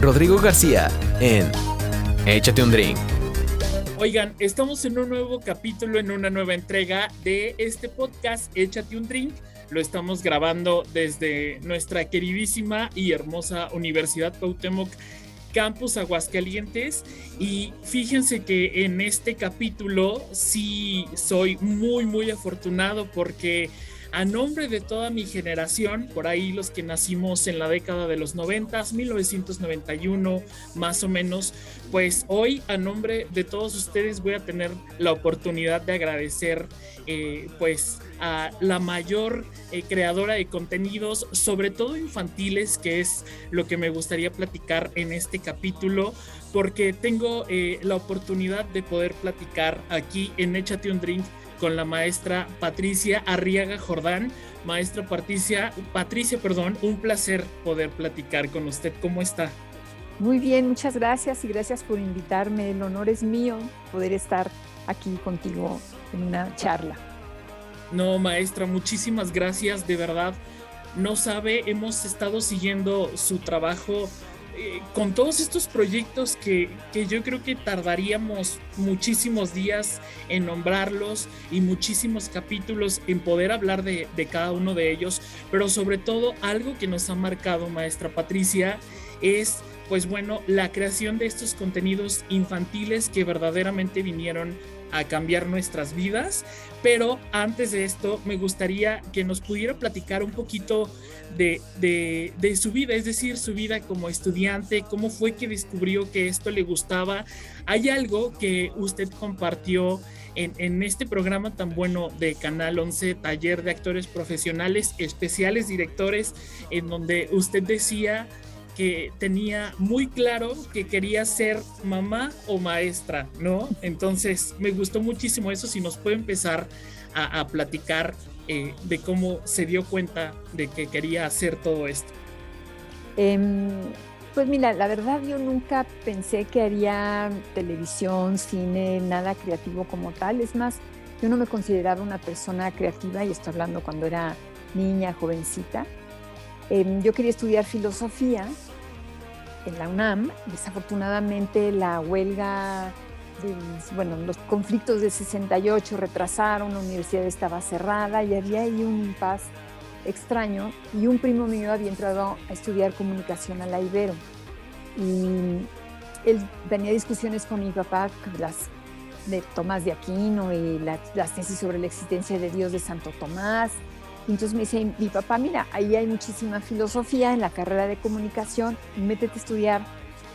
Rodrigo García en Échate un Drink. Oigan, estamos en un nuevo capítulo, en una nueva entrega de este podcast, Échate un Drink. Lo estamos grabando desde nuestra queridísima y hermosa Universidad Cuauhtémoc, Campus Aguascalientes. Y fíjense que en este capítulo sí soy muy afortunado porque a nombre de toda mi generación, por ahí los que nacimos en la década de los 90, 1991 más o menos, pues hoy a nombre de todos ustedes voy a tener la oportunidad de agradecer pues a la mayor creadora de contenidos, sobre todo infantiles, que es lo que me gustaría platicar en este capítulo, porque tengo la oportunidad de poder platicar aquí en Échate un Drink con la maestra Patricia Arriaga Jordán. Maestra Patricia, un placer poder platicar con usted. ¿Cómo está? Muy bien, muchas gracias y gracias por invitarme. El honor es mío poder estar aquí contigo en una charla. No, maestra, muchísimas gracias, de verdad. No sabe, hemos estado siguiendo su trabajo con todos estos proyectos que yo creo que tardaríamos muchísimos días en nombrarlos y muchísimos capítulos en poder hablar de cada uno de ellos, pero sobre todo algo que nos ha marcado, maestra Patricia, es pues bueno, la creación de estos contenidos infantiles que verdaderamente vinieron a cambiar nuestras vidas. Pero antes de esto me gustaría que nos pudiera platicar un poquito de su vida, es decir, su vida como estudiante, cómo fue que descubrió que esto le gustaba. Hay algo que usted compartió en este programa tan bueno de Canal 11, Taller de Actores Profesionales Especiales Directores, en donde usted decía que tenía muy claro que quería ser mamá o maestra, ¿no? Entonces me gustó muchísimo eso. Si nos puede empezar a platicar de cómo se dio cuenta de que quería hacer todo esto. Pues mira, la verdad yo nunca pensé que haría televisión, cine, nada creativo como tal. Es más, yo no me consideraba una persona creativa, y estoy hablando cuando era niña, jovencita. Yo quería estudiar filosofía en la UNAM. Desafortunadamente la huelga, los conflictos de 68 retrasaron, la universidad estaba cerrada y había ahí un impasse extraño, y un primo mío había entrado a estudiar comunicación a la Ibero y él tenía discusiones con mi papá, las de Tomás de Aquino y las tesis sobre la existencia de Dios de Santo Tomás. Entonces me dice mi papá, mira, ahí hay muchísima filosofía en la carrera de comunicación, métete a estudiar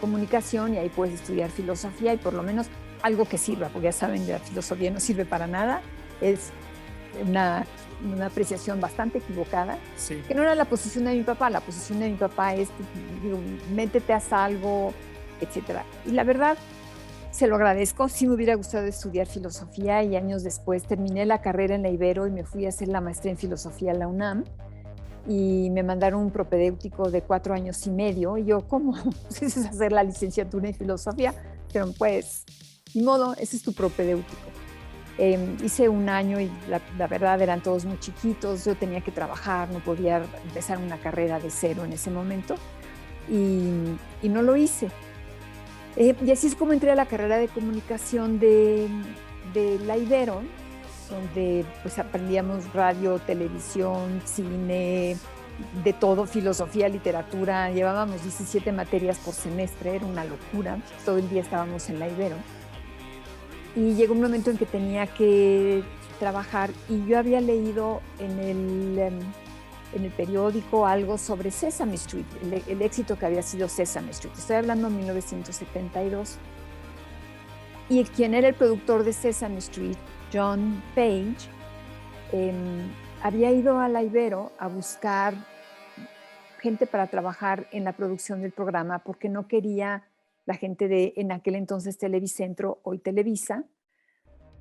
comunicación y ahí puedes estudiar filosofía y por lo menos algo que sirva, porque ya saben, la filosofía no sirve para nada. Es una apreciación bastante equivocada, sí. Que no era la posición de mi papá. La posición de mi papá es, digo, métete, haz algo, etcétera. Y la verdad, se lo agradezco. Sí me hubiera gustado estudiar filosofía y años después terminé la carrera en la Ibero y me fui a hacer la maestría en filosofía a la UNAM y me mandaron un propedéutico de 4 años y medio y yo, ¿cómo? Pues eso es hacer la licenciatura en filosofía. Pero pues, ni modo, ese es tu propedéutico. Hice un año y la verdad eran todos muy chiquitos, yo tenía que trabajar, no podía empezar una carrera de cero en ese momento y no lo hice. Y así es como entré a la carrera de comunicación de la Ibero, donde pues aprendíamos radio, televisión, cine, de todo, filosofía, literatura. Llevábamos 17 materias por semestre, era una locura, todo el día estábamos en la Ibero. Y llegó un momento en que tenía que trabajar y yo había leído en el periódico algo sobre Sesame Street, el éxito que había sido Sesame Street. Estoy hablando de 1972. Y quien era el productor de Sesame Street, John Page, había ido a la Ibero a buscar gente para trabajar en la producción del programa porque no quería la gente de, en aquel entonces, Televicentro, hoy Televisa,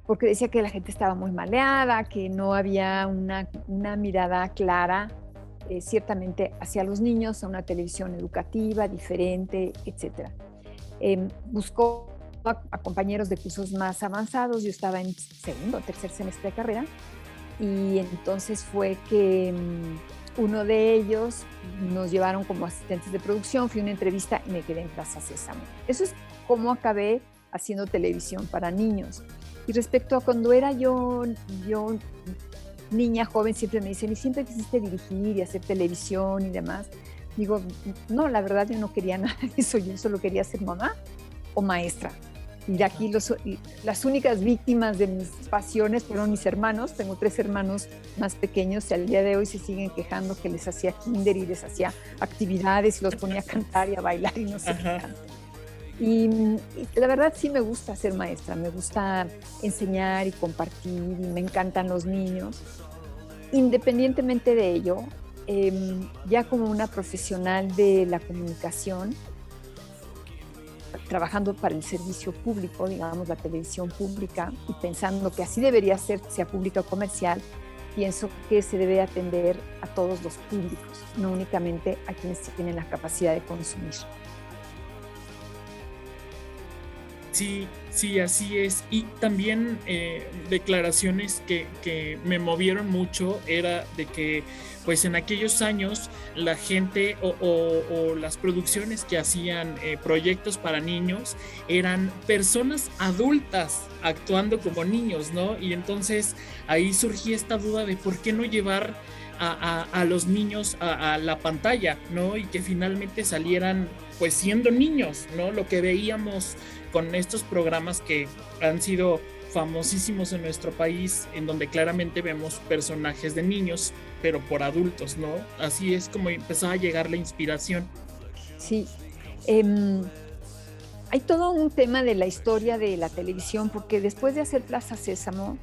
porque decía que la gente estaba muy maleada, que no había una mirada clara, ciertamente hacia los niños, a una televisión educativa, diferente, etc. Buscó a compañeros de cursos más avanzados. Yo estaba en segundo o tercer semestre de carrera y entonces fue que uno de ellos nos llevaron como asistentes de producción, fui a una entrevista y me quedé en Plaza Sésamo. Eso es cómo acabé haciendo televisión para niños. Y respecto a cuando era yo niña, joven, siempre me dicen, ¿y siempre quisiste dirigir y hacer televisión y demás? Digo, no, la verdad yo no quería nada de eso, yo solo quería ser mamá o maestra. Y de aquí las únicas víctimas de mis pasiones fueron mis hermanos. Tengo 3 hermanos más pequeños y al día de hoy se siguen quejando que les hacía kinder y les hacía actividades y los ponía a cantar y a bailar y no sé qué tanto. Y la verdad sí me gusta ser maestra, me gusta enseñar y compartir y me encantan los niños. Independientemente de ello, ya como una profesional de la comunicación, trabajando para el servicio público, digamos la televisión pública, y pensando que así debería ser, sea pública o comercial, pienso que se debe atender a todos los públicos, no únicamente a quienes tienen la capacidad de consumir. Sí, sí, así es. Y también declaraciones que me movieron mucho era de que pues en aquellos años la gente o las producciones que hacían proyectos para niños eran personas adultas actuando como niños, ¿no? Y entonces ahí surgía esta duda de por qué no llevar a los niños a la pantalla, ¿no? Y que finalmente salieran pues siendo niños, ¿no? Lo que veíamos con estos programas que han sido famosísimos en nuestro país, en donde claramente vemos personajes de niños, pero por adultos, ¿no? Así es como empezaba a llegar la inspiración. Sí, hay todo un tema de la historia de la televisión, porque después de hacer Plaza Sésamo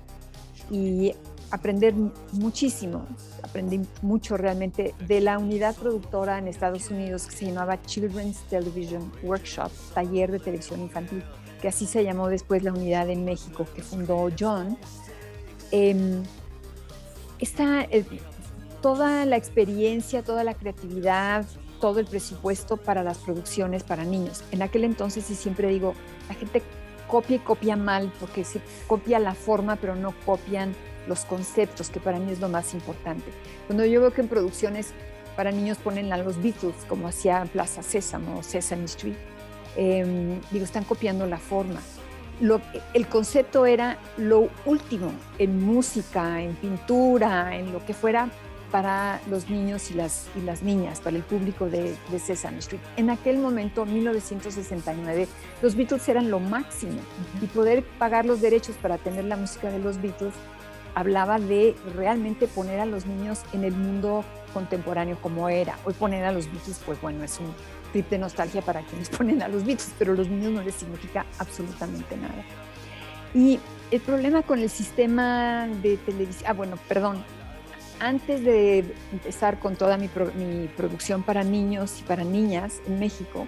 y aprender muchísimo, aprendí mucho realmente de la unidad productora en Estados Unidos que se llamaba Children's Television Workshop, taller de televisión infantil, que así se llamó después la unidad en México que fundó John. Toda la experiencia, toda la creatividad, todo el presupuesto para las producciones para niños. En aquel entonces, y siempre digo, la gente copia y copia mal, porque se copia la forma, pero no copian los conceptos, que para mí es lo más importante. Cuando yo veo que en producciones para niños ponen a los Beatles, como hacía Plaza Sésamo o Sesame Street, digo, están copiando la forma. El concepto era lo último en música, en pintura, en lo que fuera para los niños y las niñas, para el público de Sesame Street. En aquel momento, 1969, los Beatles eran lo máximo, y poder pagar los derechos para tener la música de los Beatles hablaba de realmente poner a los niños en el mundo contemporáneo como era. Hoy poner a los Beatles, pues bueno, es un trip de nostalgia para quienes ponen a los Beatles, pero a los niños no les significa absolutamente nada. Y el problema con el sistema de televisión, antes de empezar con toda mi producción para niños y para niñas en México,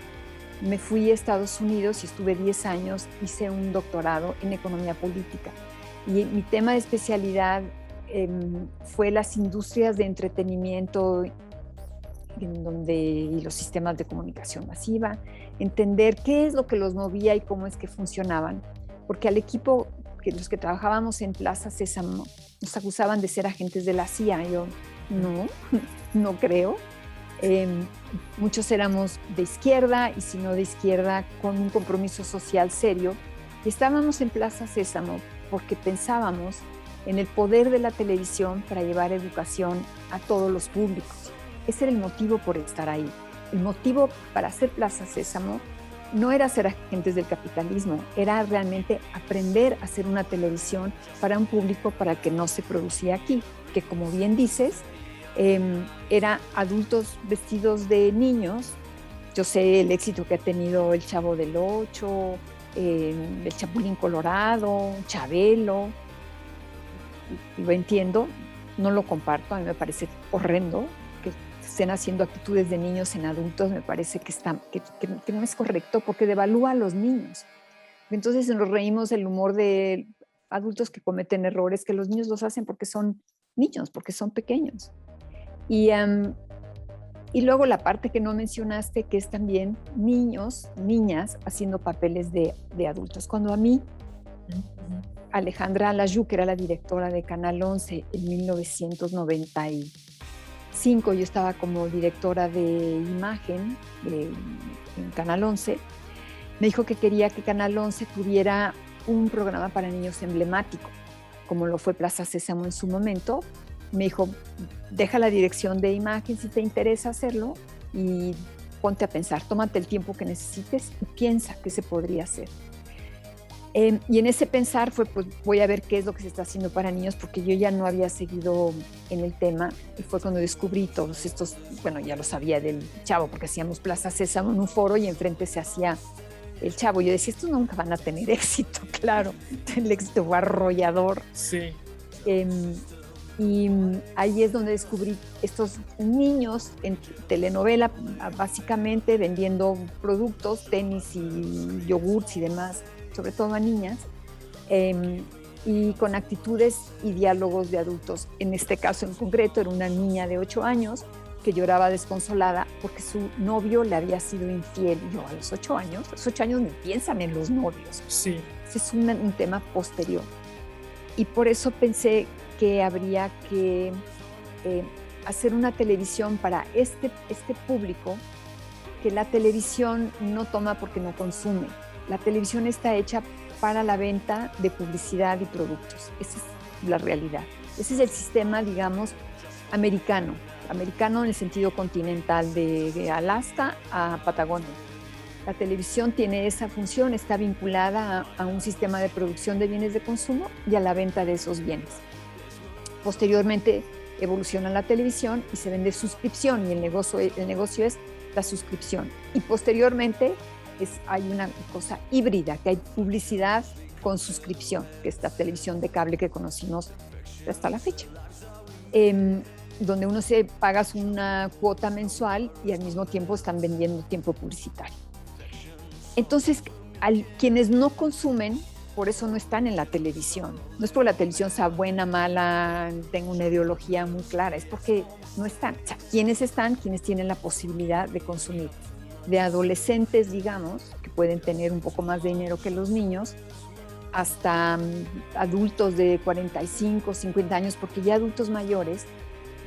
me fui a Estados Unidos y estuve 10 años, hice un doctorado en economía política. Y mi tema de especialidad fue las industrias de entretenimiento y los sistemas de comunicación masiva, entender qué es lo que los movía y cómo es que funcionaban. Porque al equipo, los que trabajábamos en Plaza Sésamo, nos acusaban de ser agentes de la CIA. Yo, no creo. Muchos éramos de izquierda, y si no de izquierda, con un compromiso social serio. Y estábamos en Plaza Sésamo porque pensábamos en el poder de la televisión para llevar educación a todos los públicos. Ese era el motivo por estar ahí. El motivo para hacer Plaza Sésamo no era ser agentes del capitalismo, era realmente aprender a hacer una televisión para un público para el que no se producía aquí, que como bien dices, era adultos vestidos de niños. Yo sé el éxito que ha tenido El Chavo del Ocho, El Chapulín Colorado, Chabelo, y lo entiendo, no lo comparto, a mí me parece horrendo que estén haciendo actitudes de niños en adultos, me parece que no es correcto porque devalúa a los niños. Entonces nos reímos del humor de adultos que cometen errores, que los niños los hacen porque son niños, porque son pequeños. Y luego la parte que no mencionaste, que es también niños, niñas haciendo papeles de adultos. Cuando a mí, Alejandra Layú, que era la directora de Canal 11 en 1994, 2005 yo estaba como directora de imagen en Canal 11. Me dijo que quería que Canal 11 tuviera un programa para niños emblemático, como lo fue Plaza Sésamo en su momento. Me dijo, deja la dirección de imagen si te interesa hacerlo y ponte a pensar, tómate el tiempo que necesites y piensa qué se podría hacer. Y en ese pensar fue, pues voy a ver qué es lo que se está haciendo para niños, porque yo ya no había seguido en el tema, y fue cuando descubrí todos estos, bueno, ya lo sabía del Chavo, porque hacíamos Plaza Sésamo en un foro y enfrente se hacía el Chavo. Yo decía, estos nunca van a tener éxito, claro, el éxito fue arrollador. Sí. Y ahí es donde descubrí estos niños en telenovela, básicamente vendiendo productos, tenis y yogurts y demás, sobre todo a niñas, y con actitudes y diálogos de adultos. En este caso en concreto era una niña de 8 años que lloraba desconsolada porque su novio le había sido infiel. Y yo, a los 8 años ni piensan en los novios. Sí. Ese es un tema posterior. Y por eso pensé que habría que hacer una televisión para este público, que la televisión no toma porque no consume. La televisión está hecha para la venta de publicidad y productos. Esa es la realidad. Ese es el sistema, digamos, americano en el sentido continental, de Alaska a Patagonia. La televisión tiene esa función, está vinculada a un sistema de producción de bienes de consumo y a la venta de esos bienes. Posteriormente evoluciona la televisión y se vende suscripción, y el negocio es la suscripción. Y posteriormente hay una cosa híbrida, que hay publicidad con suscripción, que es la televisión de cable que conocimos hasta la fecha, donde uno se paga una cuota mensual y al mismo tiempo están vendiendo tiempo publicitario. Entonces, quienes no consumen, por eso no están en la televisión. No es porque la televisión sea buena, mala, tenga una ideología muy clara, es porque no están. O sea, ¿quiénes están? Quienes tienen la posibilidad de consumir. De adolescentes, digamos, que pueden tener un poco más de dinero que los niños, hasta adultos de 45, 50 años, porque ya adultos mayores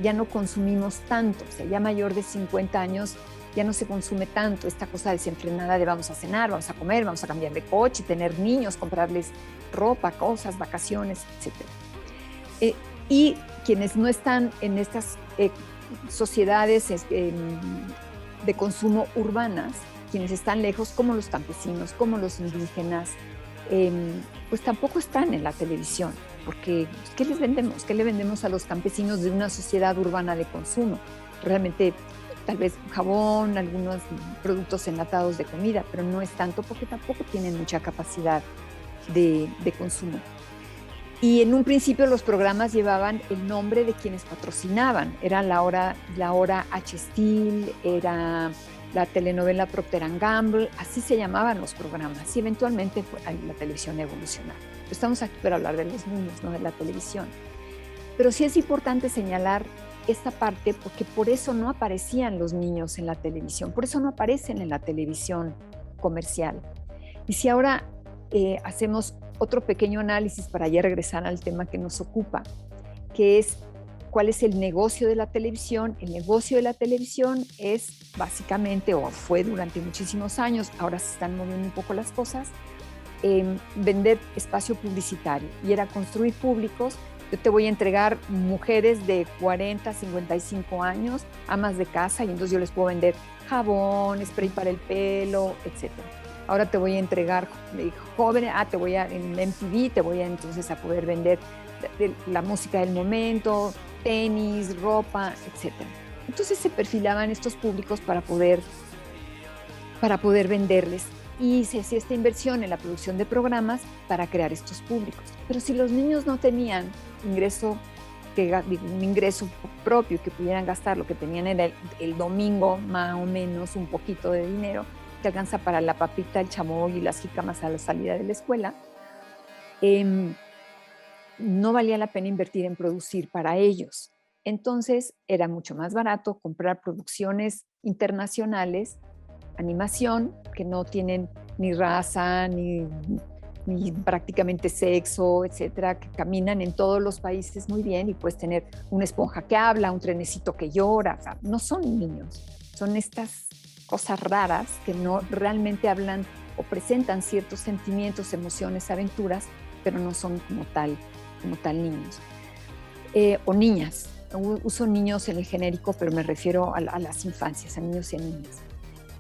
ya no consumimos tanto. O sea, ya mayor de 50 años ya no se consume tanto esta cosa desenfrenada de vamos a cenar, vamos a comer, vamos a cambiar de coche, tener niños, comprarles ropa, cosas, vacaciones, etc. Y quienes no están en estas sociedades de consumo urbanas, quienes están lejos, como los campesinos, como los indígenas, pues tampoco están en la televisión, porque ¿qué les vendemos? ¿Qué le vendemos a los campesinos de una sociedad urbana de consumo? Realmente, tal vez jabón, algunos productos enlatados de comida, pero no es tanto porque tampoco tienen mucha capacidad de consumo. Y en un principio los programas llevaban el nombre de quienes patrocinaban. Era la hora H. Steel, era la telenovela Procter & Gamble, así se llamaban los programas. Y eventualmente la televisión evolucionó. Estamos aquí para hablar de los niños, no de la televisión. Pero sí es importante señalar esta parte, porque por eso no aparecían los niños en la televisión, por eso no aparecen en la televisión comercial. Y si ahora hacemos otro pequeño análisis para ya regresar al tema que nos ocupa, que es cuál es el negocio de la televisión. El negocio de la televisión es básicamente, o fue durante muchísimos años, ahora se están moviendo un poco las cosas, vender espacio publicitario, y era construir públicos. Yo te voy a entregar mujeres de 40, 55 años, amas de casa, y entonces yo les puedo vender jabón, spray para el pelo, etc. Ahora te voy a entregar jóvenes, en MTV te voy a entonces a poder vender la música del momento, tenis, ropa, etc. Entonces se perfilaban estos públicos para poder venderles, y se hacía esta inversión en la producción de programas para crear estos públicos. Pero si los niños no tenían un ingreso propio que pudieran gastar, lo que tenían era el domingo más o menos un poquito de dinero que alcanza para la papita, el chamoy y las jícamas a la salida de la escuela, no valía la pena invertir en producir para ellos. Entonces era mucho más barato comprar producciones internacionales, animación, que no tienen ni raza, ni y prácticamente sexo, etcétera, que caminan en todos los países muy bien y puedes tener una esponja que habla, un trenecito que llora, o sea, no son niños, son estas cosas raras que no realmente hablan o presentan ciertos sentimientos, emociones, aventuras, pero no son como tal niños. O niñas. Uso niños en el genérico, pero me refiero a las infancias, a niños y a niñas.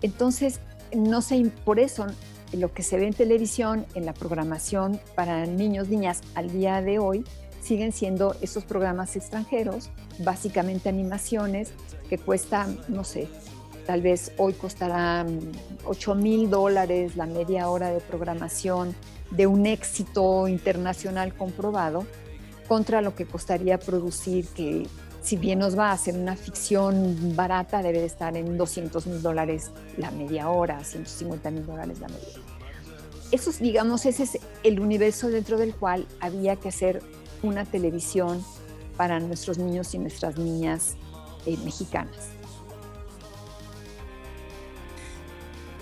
Entonces, no sé, por eso lo que se ve en televisión, en la programación para niños, niñas, al día de hoy, siguen siendo esos programas extranjeros, básicamente animaciones, que cuestan, no sé, tal vez hoy costará $8,000 la media hora de programación de un éxito internacional comprobado, contra lo que costaría producir, que si bien nos va a hacer una ficción barata, debe de estar en $200,000 la media hora, $150,000 la media hora. Eso, digamos, ese es el universo dentro del cual había que hacer una televisión para nuestros niños y nuestras niñas mexicanas.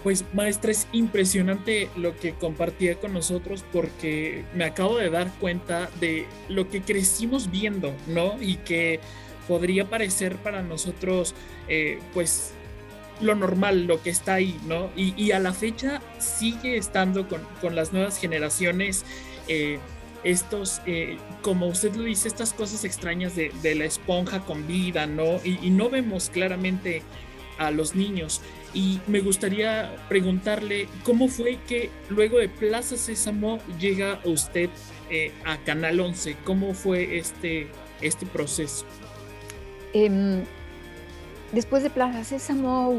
Pues maestra, es impresionante lo que compartía con nosotros porque me acabo de dar cuenta de lo que crecimos viendo, ¿no? Y que podría parecer para nosotros, pues, lo normal, lo que está ahí, ¿no? Y a la fecha sigue estando con las nuevas generaciones, como usted lo dice, estas cosas extrañas de la esponja con vida, ¿no? Y no vemos claramente a los niños. Y me gustaría preguntarle cómo fue que luego de Plaza Sésamo llega usted a Canal 11. ¿Cómo fue este proceso? Después de Plaza Sésamo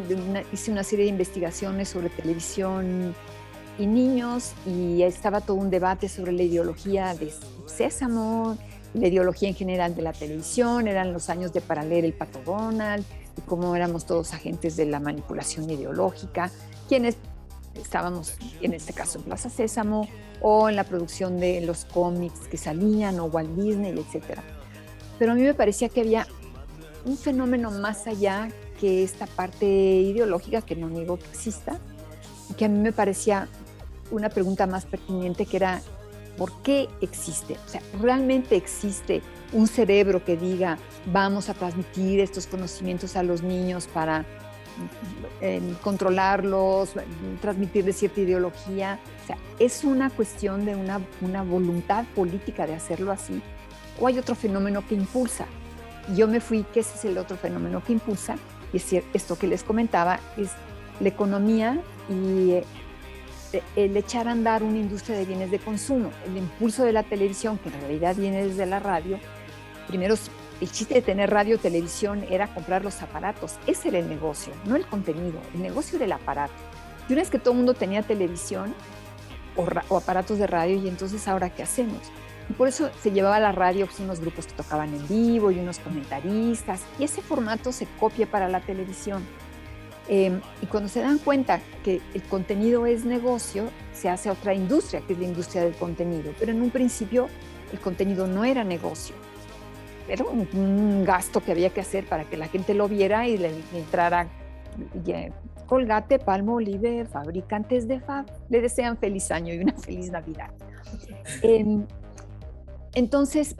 hice una serie de investigaciones sobre televisión y niños, y estaba todo un debate sobre la ideología de Sésamo, la ideología en general de la televisión. Eran los años de para leer El Pato Donald, y cómo éramos todos agentes de la manipulación ideológica, quienes estábamos, en este caso, en Plaza Sésamo, o en la producción de los cómics que salían, o Walt Disney, etc. Pero a mí me parecía que había un fenómeno más allá que esta parte ideológica, que no niego que exista, y que a mí me parecía una pregunta más pertinente, que era, ¿por qué existe? O sea, ¿realmente existe un cerebro que diga, vamos a transmitir estos conocimientos a los niños para controlarlos, transmitirles cierta ideología? O sea, ¿es una cuestión de una voluntad política de hacerlo así? ¿O hay otro fenómeno que impulsa? Yo me fui que ese es el otro fenómeno que impulsa, y es esto que les comentaba, es la economía y el echar a andar una industria de bienes de consumo. El impulso de la televisión, que en realidad viene desde la radio. Primero, el chiste de tener radio o televisión era comprar los aparatos. Ese era el negocio, no el contenido. El negocio era el aparato. Y una vez que todo el mundo tenía televisión o aparatos de radio, y entonces, ¿ahora qué hacemos? Y por eso se llevaba a la radio, pues, unos grupos que tocaban en vivo y unos comentaristas, y ese formato se copia para la televisión. Y cuando se dan cuenta que el contenido es negocio, se hace otra industria, que es la industria del contenido. Pero en un principio el contenido no era negocio, era un gasto que había que hacer para que la gente lo viera y le entrara. Colgate, Palmolive, fabricantes de Fab, le desean feliz año y una feliz Navidad. Entonces,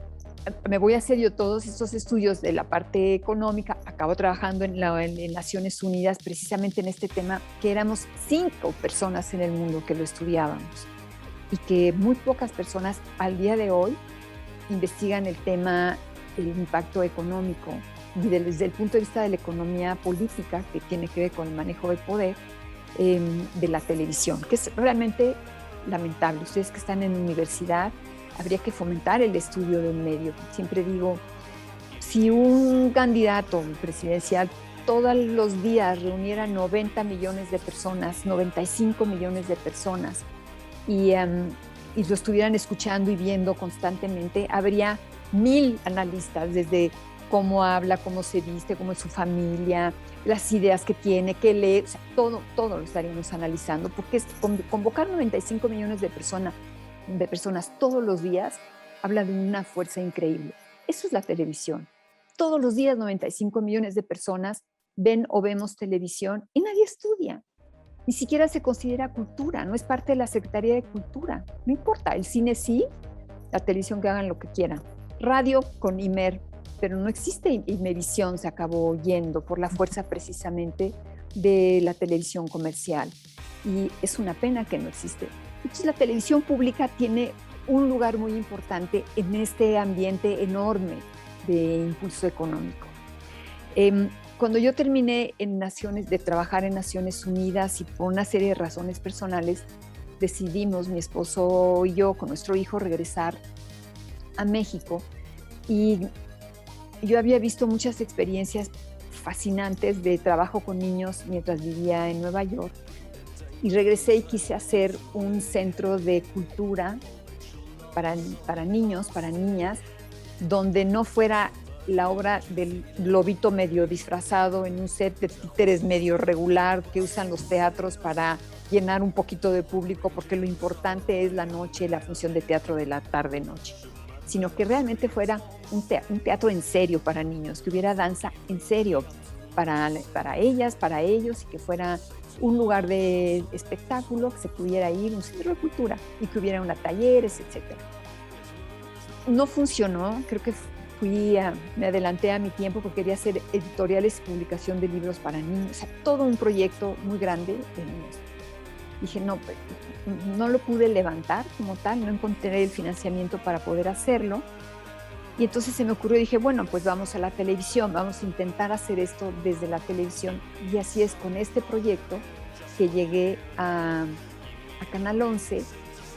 me voy a hacer yo todos estos estudios de la parte económica. Acabo trabajando en Naciones Unidas precisamente en este tema, que éramos 5 personas en el mundo que lo estudiábamos, y que muy pocas personas al día de hoy investigan el tema del impacto económico, y desde el punto de vista de la economía política, que tiene que ver con el manejo del poder, de la televisión, que es realmente lamentable. Ustedes que están en universidad, habría que fomentar el estudio de un medio. Siempre digo, si un candidato presidencial todos los días reuniera 90 millones de personas, 95 millones de personas, y lo estuvieran escuchando y viendo constantemente, habría 1,000 analistas, desde cómo habla, cómo se viste, cómo es su familia, las ideas que tiene, qué lee, o sea, todo lo estaríamos analizando, porque convocar 95 millones de personas todos los días habla de una fuerza increíble. Eso es la televisión. Todos los días 95 millones de personas ven o vemos televisión y nadie estudia. ni siquiera se considera cultura, no es parte de la Secretaría de Cultura. No importa, el cine sí, la televisión que hagan lo que quieran. Radio con Imer, pero no existe Imevisión, se acabó yendo por la fuerza precisamente de la televisión comercial. Y es una pena que no existe. Entonces la televisión pública tiene un lugar muy importante en este ambiente enorme de impulso económico. Cuando yo terminé de trabajar en Naciones Unidas y por una serie de razones personales, decidimos, mi esposo y yo, con nuestro hijo, regresar a México. Y yo había visto muchas experiencias fascinantes de trabajo con niños mientras vivía en Nueva York. Y regresé y quise hacer un centro de cultura para niños, para niñas, donde no fuera la obra del lobito medio disfrazado en un set de títeres medio regular que usan los teatros para llenar un poquito de público, porque lo importante es la noche, la función de teatro de la tarde-noche, sino que realmente fuera un teatro en serio para niños, que hubiera danza en serio para ellas, para ellos, y que fuera un lugar de espectáculo, que se pudiera ir, un centro de cultura, y que hubiera talleres, etc. No funcionó, creo que me adelanté a mi tiempo porque quería hacer editoriales y publicación de libros para niños, o sea, todo un proyecto muy grande de niños. Dije, no, pues, no lo pude levantar como tal, no encontré el financiamiento para poder hacerlo. Y entonces se me ocurrió, dije, bueno, pues vamos a la televisión, vamos a intentar hacer esto desde la televisión. Y así es con este proyecto que llegué a Canal 11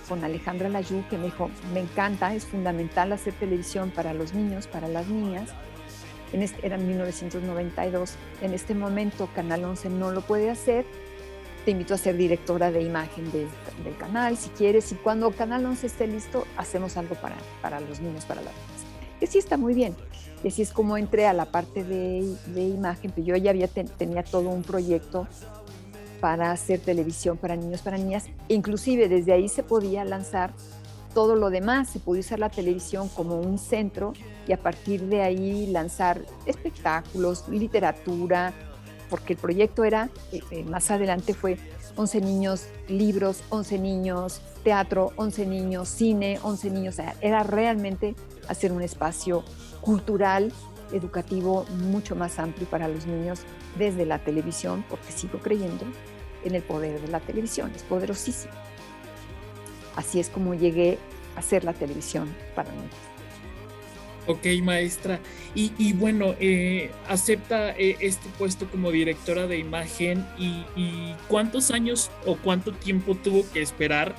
con Alejandra Layú, que me dijo, me encanta, es fundamental hacer televisión para los niños, para las niñas. Era 1992. En este momento Canal 11 no lo puede hacer. Te invito a ser directora de imagen del canal, si quieres. Y cuando Canal 11 esté listo, hacemos algo para los niños, para las niñas. Que sí está muy bien. Y así es como entré a la parte de imagen, pero yo ya tenía todo un proyecto para hacer televisión para niños, para niñas. E inclusive desde ahí se podía lanzar todo lo demás, se podía usar la televisión como un centro y a partir de ahí lanzar espectáculos, literatura, porque el proyecto era, más adelante fue 11 niños libros, 11 niños teatro, 11 niños cine, 11 niños, o sea, era realmente hacer un espacio cultural, educativo mucho más amplio para los niños desde la televisión, porque sigo creyendo en el poder de la televisión, es poderosísimo. Así es como llegué a hacer la televisión para niños. Ok, maestra. Y bueno, acepta este puesto como directora de imagen y ¿cuántos años o cuánto tiempo tuvo que esperar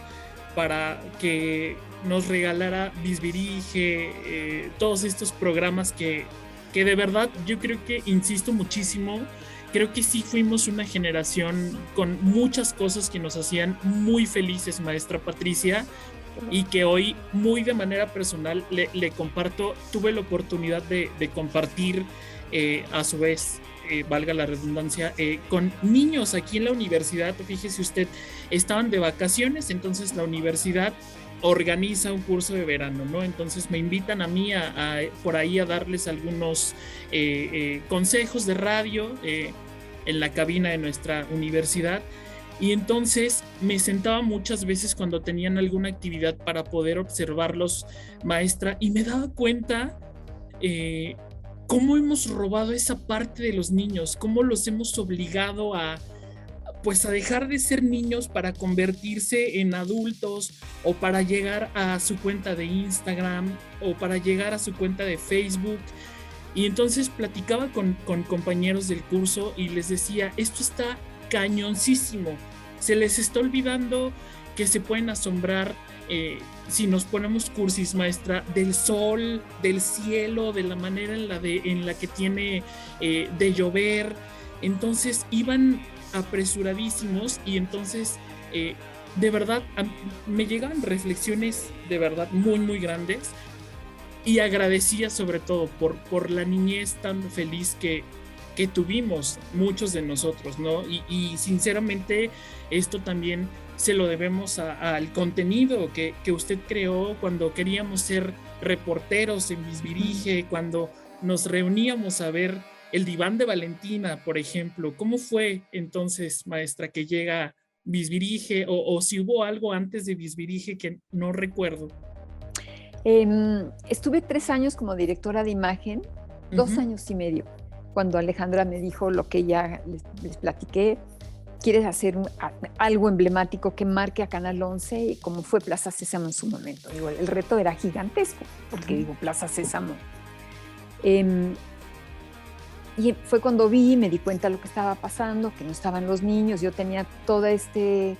para que nos regalara Bisbirige, todos estos programas que de verdad yo creo que, insisto muchísimo, creo que sí fuimos una generación con muchas cosas que nos hacían muy felices, maestra Patricia, y que hoy muy de manera personal le comparto, tuve la oportunidad de compartir a su vez, valga la redundancia, con niños aquí en la universidad. Fíjese usted, estaban de vacaciones, entonces la universidad organiza un curso de verano, ¿no? Entonces me invitan a mí por ahí a darles algunos consejos de radio en la cabina de nuestra universidad. Y entonces me sentaba muchas veces cuando tenían alguna actividad para poder observarlos, maestra, y me daba cuenta cómo hemos robado esa parte de los niños, cómo los hemos obligado a dejar de ser niños para convertirse en adultos, o para llegar a su cuenta de Instagram, o para llegar a su cuenta de Facebook. Y entonces platicaba con compañeros del curso y les decía, esto está cañoncísimo, se les está olvidando que se pueden asombrar si nos ponemos cursis, maestra, del sol, del cielo, de la manera en la que tiene de llover. Entonces iban apresuradísimos y entonces de verdad me llegaban reflexiones de verdad muy muy grandes, y agradecía sobre todo por la niñez tan feliz que tuvimos muchos de nosotros, ¿no? Y sinceramente esto también se lo debemos al contenido que usted creó cuando queríamos ser reporteros en Bisbirige, cuando nos reuníamos a ver el diván de Valentina, por ejemplo. ¿Cómo fue entonces, maestra, que llega Bisbirige o si hubo algo antes de Bisbirige que no recuerdo. Estuve 3 años como directora de imagen, 2 años y medio, cuando Alejandra me dijo lo que ya les platiqué. ¿Quieres hacer algo emblemático que marque a Canal 11? Como fue Plaza Sésamo en su momento. Digo, el reto era gigantesco, porque digo, Plaza Sésamo. Y fue cuando me di cuenta de lo que estaba pasando, que no estaban los niños. Yo tenía todo este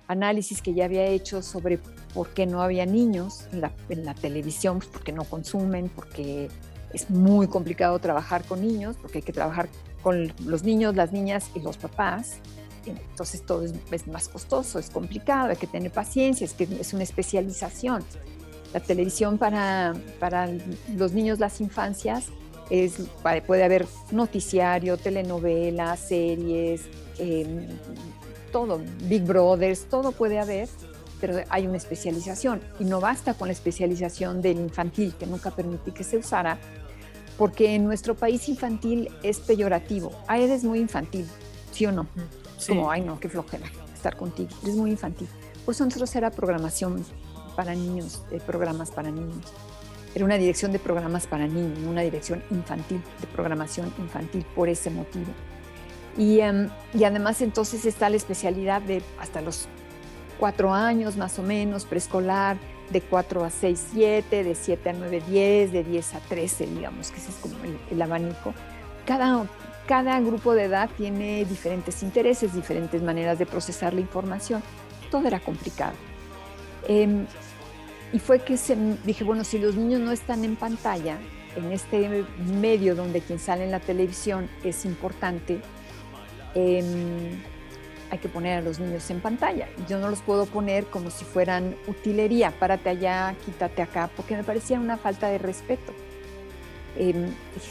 análisis que ya había hecho sobre por qué no había niños en la televisión, pues porque no consumen, porque es muy complicado trabajar con niños, porque hay que trabajar con los niños, las niñas y los papás. Entonces todo es más costoso, es complicado, hay que tener paciencia, es una especialización. La televisión para los niños, las infancias, puede haber noticiario, telenovelas, series, todo, Big Brothers, todo puede haber, pero hay una especialización. Y no basta con la especialización del infantil, que nunca permití que se usara, porque en nuestro país infantil es peyorativo. Eres muy infantil, ¿sí o no? Sí. Como, ay no, qué flojera estar contigo, eres muy infantil. Pues nosotros era programación para niños, programas para niños. Era una dirección de programas para niños, una dirección infantil, de programación infantil, por ese motivo. Y además entonces está la especialidad de hasta los 4 años más o menos, preescolar, de 4 a 6, 7, de 7 a 9, 10, de 10 a 13, digamos, que ese es como el abanico. Cada grupo de edad tiene diferentes intereses, diferentes maneras de procesar la información. Todo era complicado. Y fue que dije, bueno, si los niños no están en pantalla, en este medio donde quien sale en la televisión es importante, hay que poner a los niños en pantalla. Yo no los puedo poner como si fueran utilería, párate allá, quítate acá, porque me parecía una falta de respeto.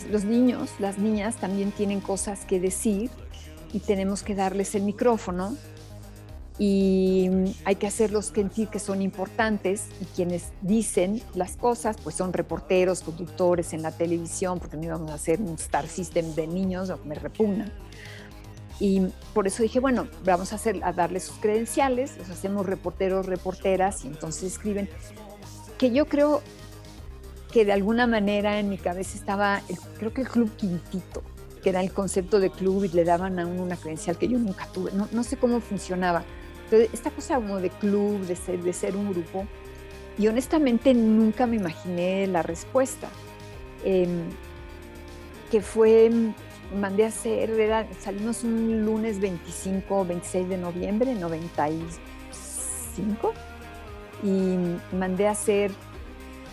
Los niños, las niñas también tienen cosas que decir y tenemos que darles el micrófono y hay que hacerlos sentir que son importantes, y quienes dicen las cosas pues son reporteros, conductores en la televisión, porque no íbamos a hacer un Star System de niños, me repugna. Y por eso dije, bueno, vamos a darles sus credenciales, los hacemos reporteros, reporteras, y entonces escriben, que yo creo que de alguna manera en mi cabeza estaba, creo que el Club Quintito, que era el concepto de club y le daban a uno una credencial que yo nunca tuve, no sé cómo funcionaba, pero esta cosa como de club, de ser un grupo, y honestamente nunca me imaginé la respuesta, que fue, mandé a hacer, salimos un lunes 25 o 26 de noviembre, 95, y mandé a hacer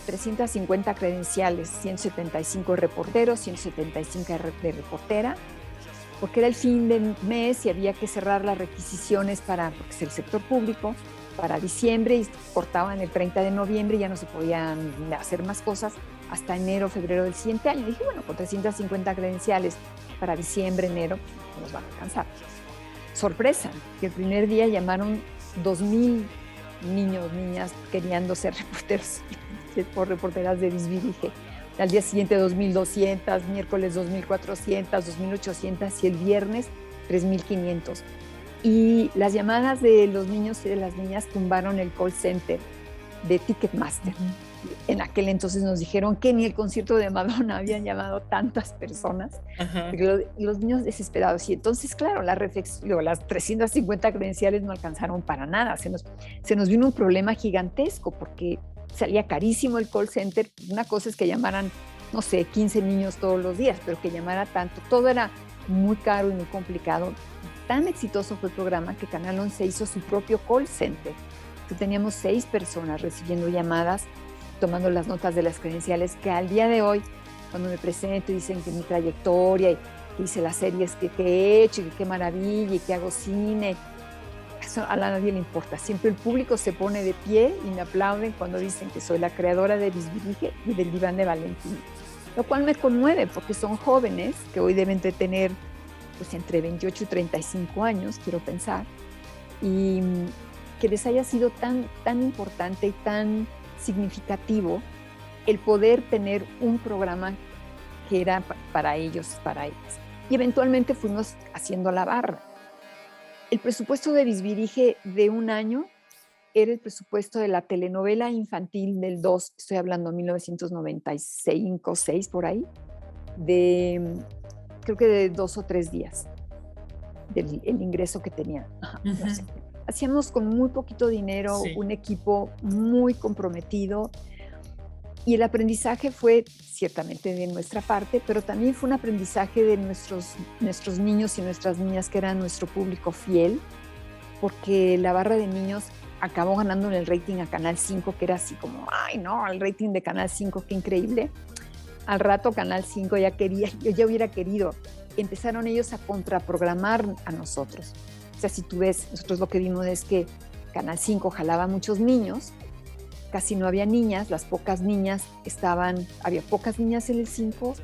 350 credenciales, 175 de reporteros, 175 de reportera, porque era el fin de mes y había que cerrar las requisiciones porque es el sector público, para diciembre, y cortaban el 30 de noviembre y ya no se podían hacer más cosas hasta enero, febrero del siguiente año. Y dije, bueno, con 350 credenciales para diciembre, enero, pues nos van a alcanzar. Sorpresa, que el primer día llamaron 2,000 niños, niñas queriendo ser reporteros por reporteras de Bisbirige. Al día siguiente 2,200, miércoles 2,400, 2,800 y el viernes 3,500. Y las llamadas de los niños y de las niñas tumbaron el call center de Ticketmaster. En aquel entonces nos dijeron que ni el concierto de Madonna habían llamado tantas personas. Los niños desesperados. Y entonces, claro, las 350 credenciales no alcanzaron para nada. Se nos vino un problema gigantesco porque salía carísimo el call center. Una cosa es que llamaran, no sé, 15 niños todos los días, pero que llamara tanto. Todo era muy caro y muy complicado. Tan exitoso fue el programa que Canal 11 hizo su propio call center. Teníamos 6 personas recibiendo llamadas, tomando las notas de las credenciales, que al día de hoy, cuando me presento y dicen que mi trayectoria y que hice las series que he hecho y que qué maravilla y que hago cine, eso a nadie le importa. Siempre el público se pone de pie y me aplauden cuando dicen que soy la creadora de Bisbirige y del Diván de Valentín, lo cual me conmueve porque son jóvenes que hoy deben de tener pues entre 28 y 35 años, quiero pensar, y que les haya sido tan importante y tan significativo el poder tener un programa que era para ellos, para ellas. Y eventualmente fuimos haciendo la barra. El presupuesto de Bisbirige de un año era el presupuesto de la telenovela infantil del 2, estoy hablando 1995, 6 por ahí, creo que de 2 o 3 días, el ingreso que tenía. Uh-huh. Hacíamos con muy poquito dinero, Sí. un equipo muy comprometido, y el aprendizaje fue ciertamente de nuestra parte, pero también fue un aprendizaje de nuestros niños y nuestras niñas, que eran nuestro público fiel, porque la barra de niños acabó ganando en el rating a Canal 5, que era así como, ay no, el rating de Canal 5, qué increíble. Al rato Canal 5 ya quería, yo ya hubiera querido. Empezaron ellos a contraprogramar a nosotros. O sea, si tú ves, nosotros lo que vimos es que Canal 5 jalaba a muchos niños, casi no había niñas, las pocas niñas había pocas niñas en el 5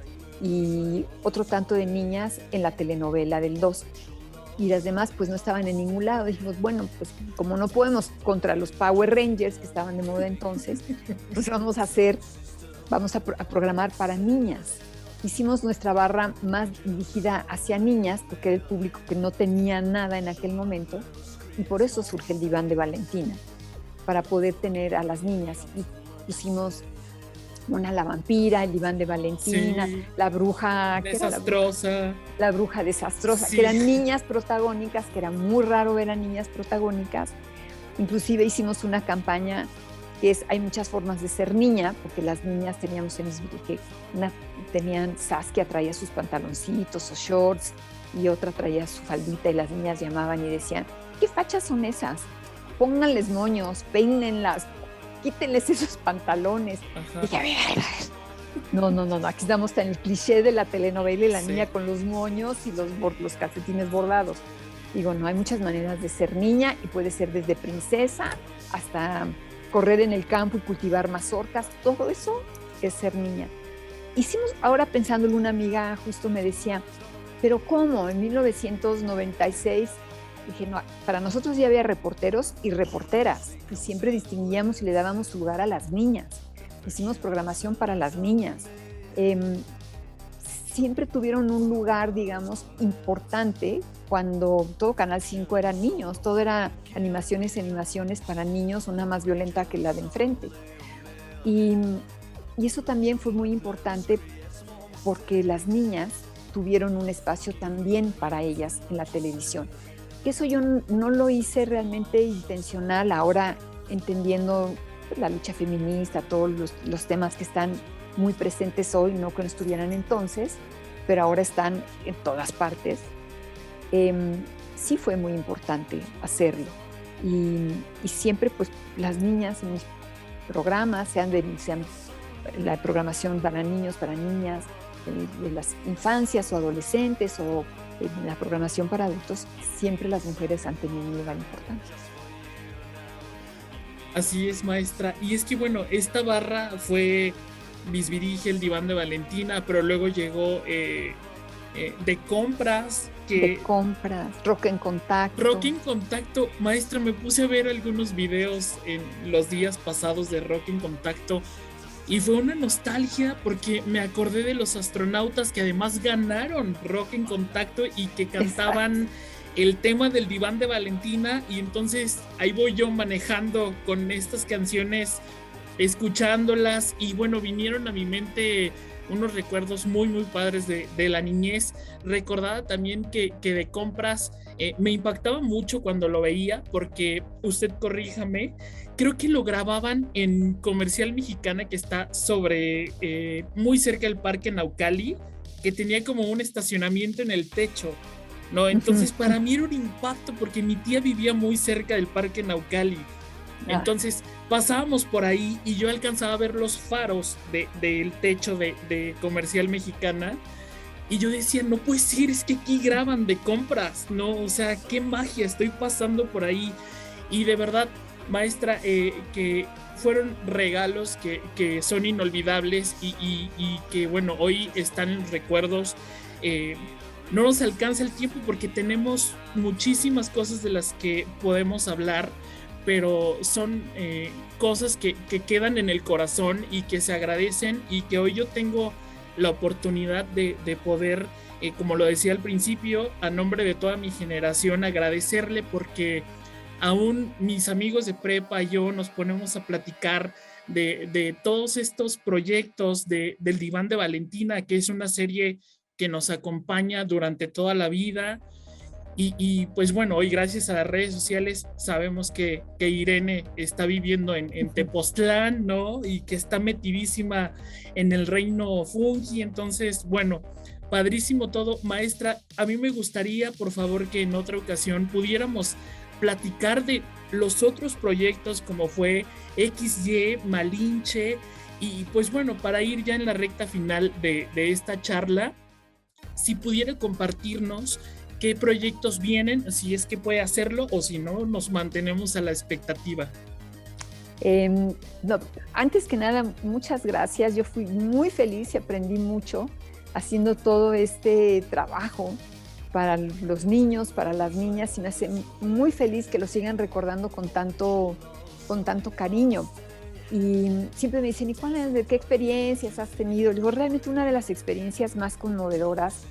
y otro tanto de niñas en la telenovela del 2. Y las demás pues no estaban en ningún lado. Dijimos, bueno, pues como no podemos contra los Power Rangers que estaban de moda entonces, pues vamos a programar para niñas. Hicimos nuestra barra más dirigida hacia niñas, porque era el público que no tenía nada en aquel momento, y por eso surge el Diván de Valentina, para poder tener a las niñas. Y pusimos la vampira, el Diván de Valentina, Sí. la bruja Desastrosa. la bruja desastrosa, Sí. que eran niñas protagónicas, que era muy raro ver a niñas protagónicas. Inclusive hicimos una campaña que es, hay muchas formas de ser niña, porque las niñas teníamos en Bisbirige, Saskia traía sus pantaloncitos o shorts, y otra traía su faldita, y las niñas llamaban y decían, ¿qué fachas son esas? Pónganles moños, peínenlas, quítenles esos pantalones. Ajá. Dije, a ver. No, aquí estamos en el cliché de la telenovela y la Sí. niña con los moños y los calcetines bordados. Digo, no, hay muchas maneras de ser niña, y puede ser desde princesa hasta correr en el campo y cultivar mazorcas. Todo eso es ser niña. Ahora pensándolo, una amiga justo me decía, ¿pero cómo? En 1996, dije, no, para nosotros ya había reporteros y reporteras, y siempre distinguíamos y le dábamos lugar a las niñas. Hicimos programación para las niñas. Siempre tuvieron un lugar, digamos, importante, cuando todo Canal 5 eran niños, todo era animaciones para niños, una más violenta que la de enfrente. Y eso también fue muy importante, porque las niñas tuvieron un espacio también para ellas en la televisión. Eso yo no lo hice realmente intencional, ahora entendiendo la lucha feminista, todos los temas que están muy presentes hoy, no que no estuvieran entonces, pero ahora están en todas partes. Sí fue muy importante hacerlo. Y siempre pues las niñas en mis programas, sean la programación para niños, para niñas, de las infancias o adolescentes, o en la programación para adultos, siempre las mujeres han tenido un lugar importante. Así es, maestra. Y es que bueno, esta barra fue Bisbirige, el Diván de Valentina, pero luego llegó De Compras. De Compras, Rock en Contacto. Rock en Contacto. Maestra, me puse a ver algunos videos en los días pasados de Rock en Contacto, y fue una nostalgia, porque me acordé de los astronautas que además ganaron Rock en Contacto y que cantaban el tema del Diván de Valentina. Y entonces ahí voy yo manejando con estas canciones, escuchándolas, y bueno, vinieron a mi mente unos recuerdos muy muy padres de la niñez. Recordaba también que De Compras me impactaba mucho cuando lo veía, porque, usted corríjame, creo que lo grababan en Comercial Mexicana, que está muy cerca del Parque Naucali, que tenía como un estacionamiento en el techo, ¿no? Entonces para mí era un impacto, porque mi tía vivía muy cerca del Parque Naucali. Entonces pasábamos por ahí y yo alcanzaba a ver los faros del techo de Comercial Mexicana, y yo decía, no puede ser, es que aquí graban De Compras, ¿no? O sea, qué magia, estoy pasando por ahí. Y de verdad, maestra, que fueron regalos que son inolvidables, y que bueno, hoy están en recuerdos. No nos alcanza el tiempo, porque tenemos muchísimas cosas de las que podemos hablar, pero son cosas que quedan en el corazón y que se agradecen, y que hoy yo tengo la oportunidad de poder como lo decía al principio, a nombre de toda mi generación, agradecerle porque aún mis amigos de prepa y yo nos ponemos a platicar de todos estos proyectos del Diván de Valentina, que es una serie que nos acompaña durante toda la vida. Y pues bueno, hoy gracias a las redes sociales sabemos que Irene está viviendo en Tepoztlán, ¿no? Y que está metidísima en el reino Fungi. Entonces, bueno, padrísimo todo. Maestra, a mí me gustaría, por favor, que en otra ocasión pudiéramos platicar de los otros proyectos como fue XY, Malinche. Y pues bueno, para ir ya en la recta final de esta charla, si pudiera compartirnos qué proyectos vienen, si es que puede hacerlo o si no, nos mantenemos a la expectativa. No, antes que nada, muchas gracias. Yo fui muy feliz y aprendí mucho haciendo todo este trabajo para los niños, para las niñas, y me hace muy feliz que lo sigan recordando con tanto cariño. Y siempre me dicen, ¿y qué experiencias has tenido? Le digo, realmente una de las experiencias más conmovedoras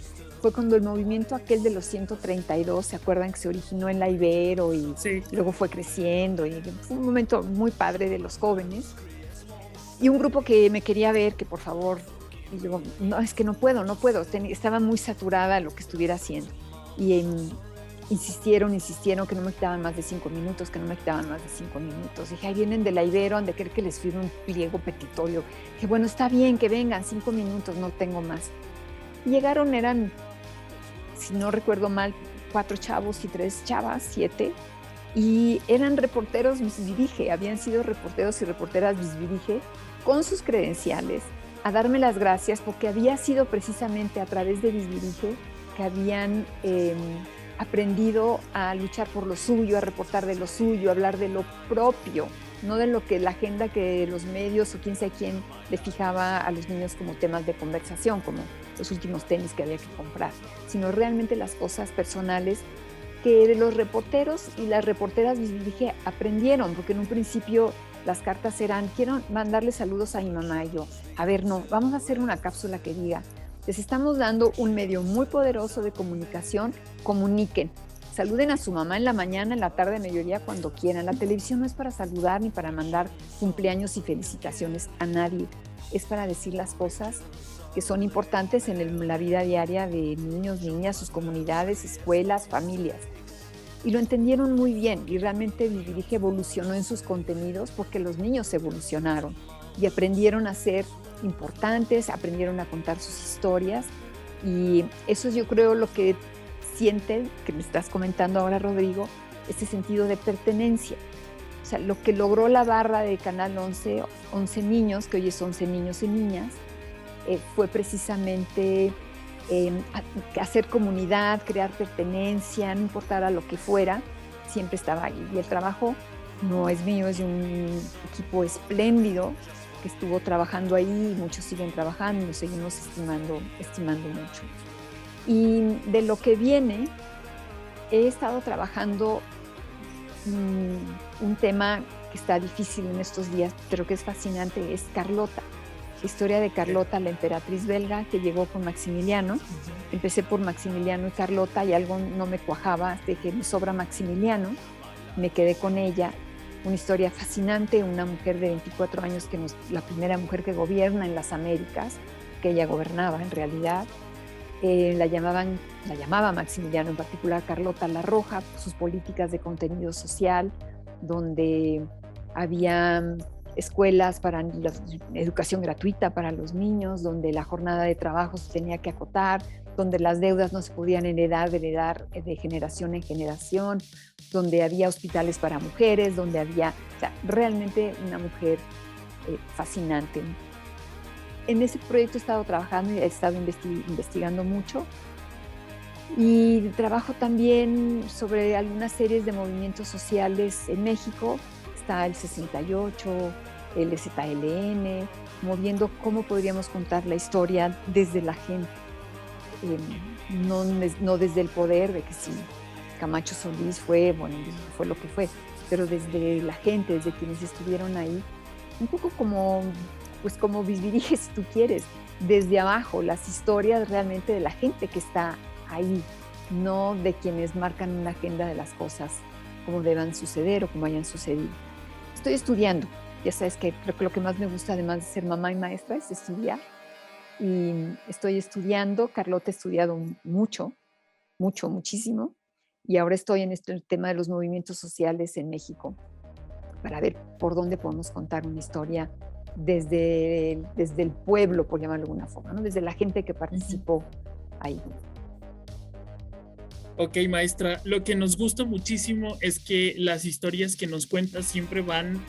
fue cuando el movimiento aquel de los 132, ¿se acuerdan que se originó en la Ibero y sí, luego fue creciendo? Y fue un momento muy padre de los jóvenes. Y un grupo que me quería ver, que por favor, y yo, no, es que no puedo, estaba muy saturada lo que estuviera haciendo. Y insistieron que no me quitaban más de 5 minutos, Dije, ahí vienen de la Ibero, han de querer que les firme un pliego petitorio. Que bueno, está bien, que vengan, 5 minutos, no tengo más. Y llegaron, eran, si no recuerdo mal, 4 chavos y 3 chavas, 7, y eran reporteros Bisbirige, habían sido reporteros y reporteras Bisbirige con sus credenciales, a darme las gracias porque había sido precisamente a través de Bisbirige que habían aprendido a luchar por lo suyo, a reportar de lo suyo, a hablar de lo propio, no de lo que la agenda que los medios o quién sabe quién le fijaba a los niños como temas de conversación, como los últimos tenis que había que comprar, sino realmente las cosas personales que los reporteros y las reporteras, dije, aprendieron, porque en un principio las cartas eran, quiero mandarle saludos a mi mamá, y yo, a ver, no, vamos a hacer una cápsula que diga, les estamos dando un medio muy poderoso de comunicación, comuniquen. Saluden a su mamá en la mañana, en la tarde, en mediodía, cuando quieran. La televisión no es para saludar ni para mandar cumpleaños y felicitaciones a nadie. Es para decir las cosas que son importantes en la vida diaria de niños, niñas, sus comunidades, escuelas, familias. Y lo entendieron muy bien y realmente Bisbirige evolucionó en sus contenidos porque los niños evolucionaron y aprendieron a ser importantes, aprendieron a contar sus historias, y eso es, yo creo, lo que sienten, que me estás comentando ahora, Rodrigo, ese sentido de pertenencia. O sea, lo que logró la barra de Canal 11, 11 niños, que hoy es 11 niños y niñas, fue precisamente hacer comunidad, crear pertenencia, no importara lo que fuera, siempre estaba ahí. Y el trabajo no es mío, es de un equipo espléndido que estuvo trabajando ahí, muchos siguen trabajando, nos seguimos estimando mucho. Y de lo que viene, he estado trabajando un tema que está difícil en estos días, pero que es fascinante, es Carlota. La historia de Carlota, la emperatriz belga que llegó con Maximiliano. Empecé por Maximiliano y Carlota y algo no me cuajaba, de que me sobra Maximiliano, me quedé con ella. Una historia fascinante, una mujer de 24 años, la primera mujer que gobierna en las Américas, que ella gobernaba en realidad. La llamaba Maximiliano, en particular Carlota la Roja, por sus políticas de contenido social, donde había escuelas para la educación gratuita para los niños, donde la jornada de trabajo se tenía que acotar, donde las deudas no se podían heredar de generación en generación, donde había hospitales para mujeres, donde había, o sea, realmente una mujer fascinante. En ese proyecto he estado trabajando y he estado investigando mucho, y trabajo también sobre algunas series de movimientos sociales en México. Está el 68, el ZLN, moviendo cómo podríamos contar la historia desde la gente, no desde el poder, de que sí, Camacho Solís fue lo que fue, pero desde la gente, desde quienes estuvieron ahí, un poco como pues como vivirías si tú quieres, desde abajo, las historias realmente de la gente que está ahí, no de quienes marcan una agenda de las cosas como deban suceder o como hayan sucedido. Estoy estudiando, ya sabes que creo que lo que más me gusta, además de ser mamá y maestra, es estudiar. Y estoy estudiando, Carlota ha estudiado muchísimo, y ahora estoy en el tema de los movimientos sociales en México, para ver por dónde podemos contar una historia desde el pueblo, por llamarlo de alguna forma, ¿no? Desde la gente que participó ahí. Ok, maestra, lo que nos gusta muchísimo es que las historias que nos cuentas siempre van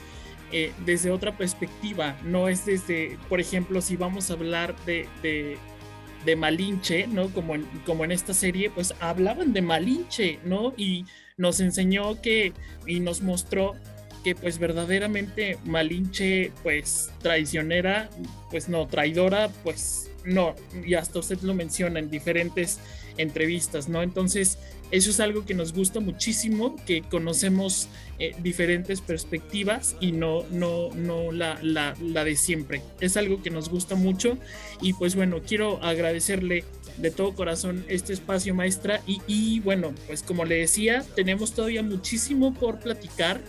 desde otra perspectiva, no es desde, por ejemplo, si vamos a hablar de Malinche, ¿no? Como en esta serie, pues hablaban de Malinche, ¿no? Y nos enseñó y nos mostró que pues verdaderamente Malinche, pues traicionera, pues no, traidora, pues no, y hasta usted lo menciona en diferentes entrevistas, ¿no? Entonces, eso es algo que nos gusta muchísimo, que conocemos diferentes perspectivas y no la de siempre. Es algo que nos gusta mucho y pues bueno, quiero agradecerle de todo corazón este espacio, maestra, y bueno, pues como le decía, tenemos todavía muchísimo por platicar.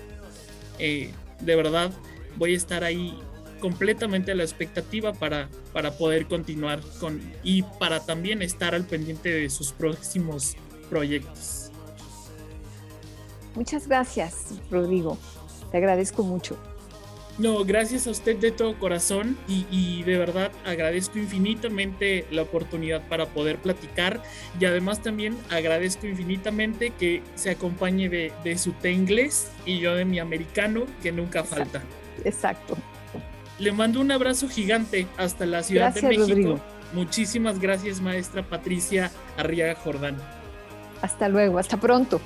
De verdad, voy a estar ahí completamente a la expectativa para poder continuar y para también estar al pendiente de sus próximos proyectos. Muchas gracias, Rodrigo. Te agradezco mucho. No, gracias a usted de todo corazón y de verdad agradezco infinitamente la oportunidad para poder platicar y además también agradezco infinitamente que se acompañe de su té inglés y yo de mi americano, que nunca falta. Exacto. Le mando un abrazo gigante hasta la Ciudad de México. Rodrigo. Muchísimas gracias, maestra Patricia Arriaga Jordán. Hasta luego, hasta pronto.